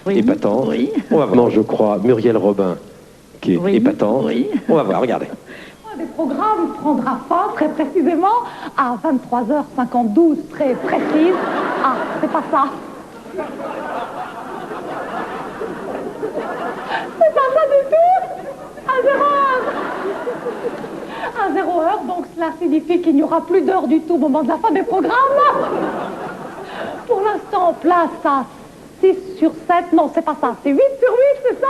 Oui. Épatante. Oui. On va voir. Non, je crois, Muriel Robin, qui est Oui. épatante. Oui. On va voir, regardez. Le programme prendra fin très précisément à 23h52, très précise. Ah, c'est pas ça. C'est pas ça du tout. À 0 heure. À 0 heure, donc cela signifie qu'il n'y aura plus d'heure du tout au moment de la fin des programmes. Pour l'instant, place à 6 sur 7. Non, c'est pas ça. C'est 8 sur 8, c'est ça.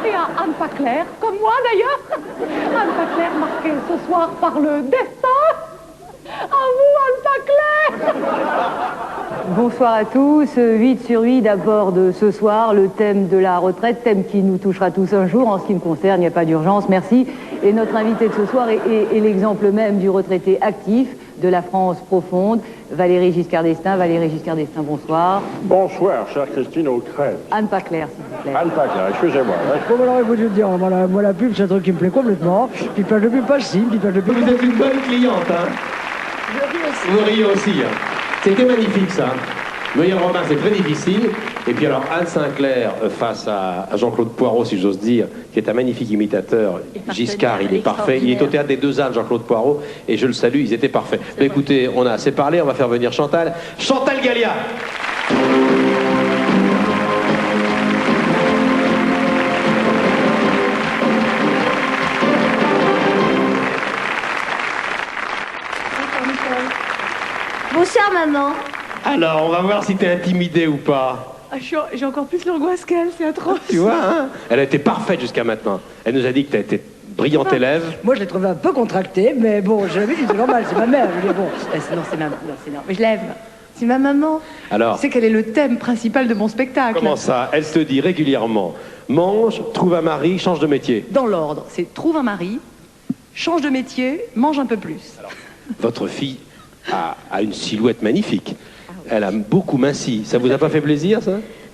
Et à Anne Paclair, comme moi d'ailleurs. Anne Paclair marquée ce soir par le destin. À vous, Anne Paclair. Bonsoir à tous. 8 sur 8 aborde ce soir le thème de la retraite, thème qui nous touchera tous un jour. En ce qui me concerne, il n'y a pas d'urgence, merci. Et notre invité de ce soir est l'exemple même du retraité actif de la France profonde, Valéry Giscard d'Estaing. Valéry Giscard d'Estaing, bonsoir. Bonsoir, chère Christine Aucrève. Anne Paclair, s'il vous plaît. Anne Paclair, excusez-moi. Comme on aurait voulu dire, moi la pub, c'est un truc qui me plaît complètement. Puis page de pub, page ci, puis page de pub. Vous êtes une bonne cliente, hein? Vous riez aussi, hein. C'était magnifique, ça. Muriel Robin, c'est très difficile. Et puis alors, Anne Sinclair, face à Jean-Claude Poirot, si j'ose dire, qui est un magnifique imitateur. Giscard, il est parfait. Il est au théâtre des Deux Ânes, Jean-Claude Poirot. Et je le salue, ils étaient parfaits. Mais écoutez, on a assez parlé, on va faire venir Chantal. Chantal Gallia! Bonsoir, maman. Alors, on va voir si t'es intimidée ou pas. Ah, j'ai encore plus l'angoisse qu'elle, c'est atroce. Tu vois, hein? Elle a été parfaite jusqu'à maintenant. Elle nous a dit que t'as été brillante élève. Moi, je l'ai trouvé un peu contracté, mais bon, je l'avais dit, c'est normal, c'est ma mère. Mais bon. Non, c'est ma... Non, c'est non. Mais je lève. C'est ma maman. Alors, Tu sais quel est le thème principal de mon spectacle. comment ça? Elle te dit régulièrement, mange, trouve un mari, change de métier. Dans l'ordre, c'est trouve un mari, change de métier, mange un peu plus. Votre fille a une silhouette magnifique. Elle a beaucoup minci. Ça vous a pas fait plaisir, ça?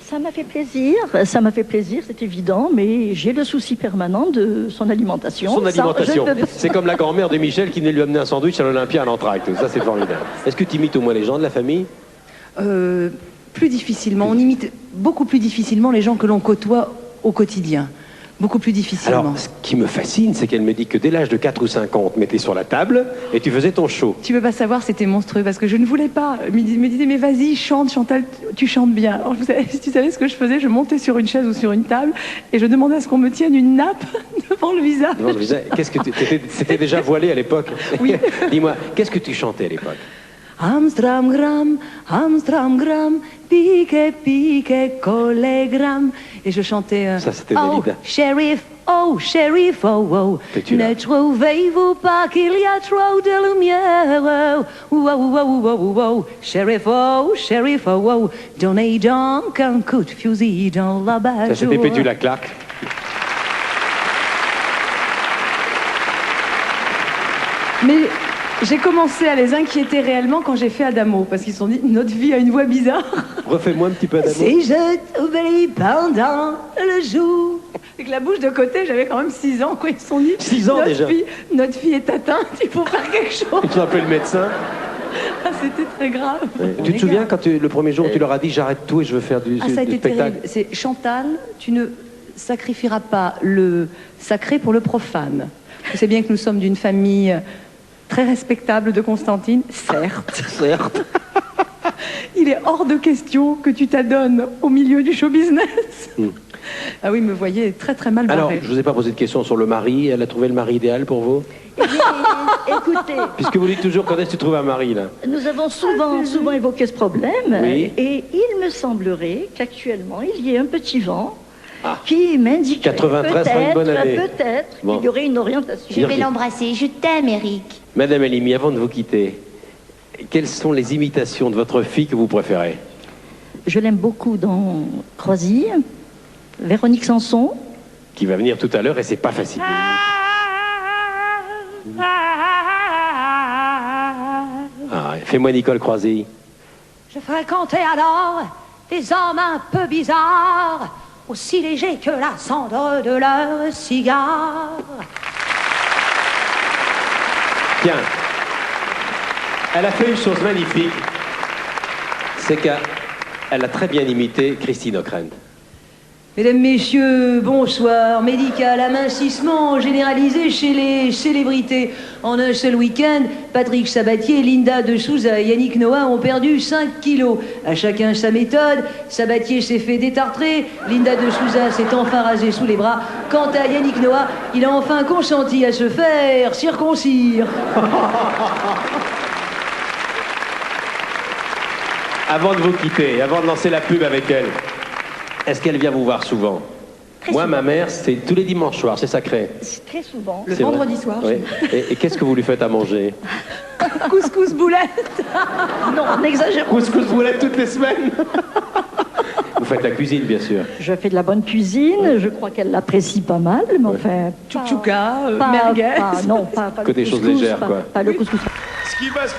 Ça m'a fait plaisir, c'est évident, mais j'ai le souci permanent de son alimentation. Son alimentation. Ça, je peux- C'est comme la grand-mère de Michel qui venait lui amener un sandwich à l'Olympia à l'entracte. Ça, c'est formidable. Est-ce que tu imites au moins les gens de la famille? Plus difficilement, on imite beaucoup plus difficilement les gens que l'on côtoie au quotidien. Beaucoup plus difficilement. Alors, ce qui me fascine, c'est qu'elle me dit que dès l'âge de 4 ou 5 ans, on te mettait sur la table et tu faisais ton show. Tu peux pas savoir, c'était monstrueux parce que je ne voulais pas. Me disait, mais vas-y, chante, Chantal, tu chantes bien. Alors, si tu savais ce que je faisais, je montais sur une chaise ou sur une table et je demandais à ce qu'on me tienne une nappe devant le visage. Non, je disais, qu'est-ce que c'était déjà voilé à l'époque? Oui. Dis-moi, qu'est-ce que tu chantais à l'époque? Amstram gram, pique, pique, collégramme. Et je chantais. Ça, c'était oh, Dalida. shérif, oh. T'es-tu là? Ne trouvez-vous pas qu'il y a trop de lumière? Oh, shérif, oh. Donnez donc un coup de fusil dans la base. Ça, c'était Pétula Clark. Mais j'ai commencé à les inquiéter réellement quand j'ai fait Adamo, parce qu'ils se sont dit, notre vie a une voix bizarre. Refais-moi un petit peu d'abord. Si je t'oublie pendant le jour. Avec la bouche de côté, j'avais quand même 6 ans, quoi. Ils se sont dit, 6 ans déjà. Notre fille est atteinte, il faut faire quelque chose. Tu appelles le médecin. Ah, c'était très grave. Tu te souviens quand le premier jour où tu leur as dit j'arrête tout et je veux faire du, Ah, ça a du été spectacle? terrible. C'est Chantal, tu ne sacrifieras pas le sacré pour le profane. Tu sais bien que nous sommes d'une famille très respectable de Constantine, certes. Certes. Il est hors de question que tu t'adonnes au milieu du show business. Ah oui, me voyez très très mal barré. Alors, je vous ai pas posé de question sur le mari. Elle a trouvé le mari idéal pour vous? Écoutez, Puisque vous dites toujours quand est-ce que tu trouves un mari, là? nous avons souvent évoqué ce problème, Oui. et il me semblerait qu'actuellement, il y ait un petit vent qui m'indique 93 sera une bonne année. peut-être Bon. qu'il y aurait une orientation. Je vais l'embrasser. Je t'aime, Eric. Madame Halimi, avant de vous quitter, quelles sont les imitations de votre fille que vous préférez? Je l'aime beaucoup dans Croisy, Véronique Sanson. Qui va venir tout à l'heure et c'est pas facile. Ah, fais-moi Nicole Croisy. Je fréquentais alors des hommes un peu bizarres, aussi légers que la cendre de leur cigare. Tiens, elle a fait une chose magnifique, c'est qu'à Elle a très bien imité Christine O'Krent. Mesdames, Messieurs, bonsoir. Médical, amincissement généralisé chez les célébrités. En un seul week-end, Patrick Sabatier, Linda de Souza et Yannick Noah ont perdu 5 kilos. À chacun sa méthode. Sabatier s'est fait détartrer. Linda de Souza s'est enfin rasée sous les bras. Quant à Yannick Noah, il a enfin consenti à se faire circoncire. Avant de vous quitter, avant de lancer la pub avec elle, est-ce qu'elle vient vous voir souvent? Moi, ma mère, c'est tous les dimanches soirs, c'est sacré. Très souvent. Le vendredi soir. Oui. Et qu'est-ce que vous lui faites à manger? Couscous boulette. Non, n'exagère pas. Couscous boulette toutes les semaines. Vous faites la cuisine, bien sûr. Je fais de la bonne cuisine, je crois qu'elle l'apprécie pas mal, mais enfin... Tchouk-tchouka, pas- merguez. pas- non, pas Que le des choses couscous, légères, quoi. Pas le couscous. Ce qui va se